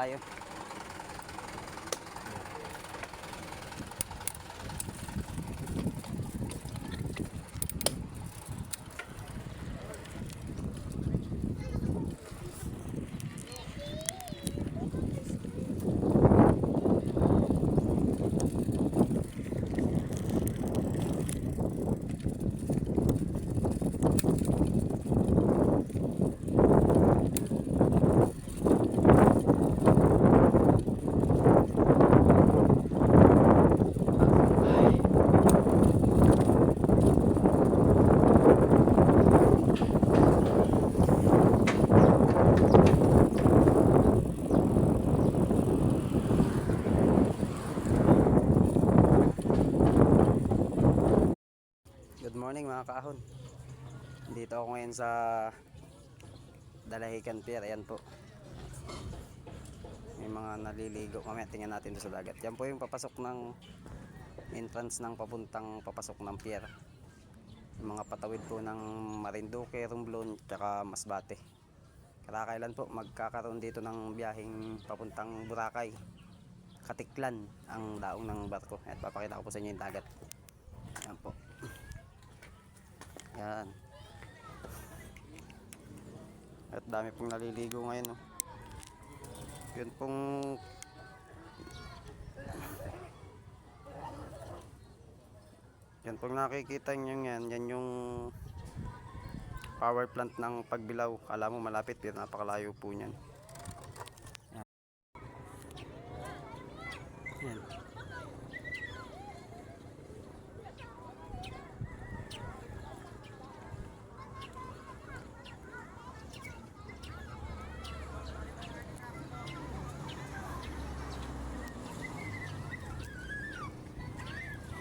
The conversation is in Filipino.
tayo. Good morning mga kaahon. Dito ako ngayon sa Dalahican Pier. Ayan po. May mga naliligo. Mamaya tingnan natin doon sa dagat. Yan po yung papasok ng entrance ng papuntang papasok ng pier. Yung mga patawid po ng Marinduque, Romblon, tsaka Masbate. Karakailan po magkakaroon dito ng biyaheng papuntang Boracay. Katiklan ang daong ng barko. At papakita ko po sa inyo yung dagat. Yan po. Yan. At dami pong naliligo ngayon, no. Yun pong yan pong nakikita nyo yan. Yan yung power plant ng Pagbilao. Kala mo malapit pero napakalayo po niyan.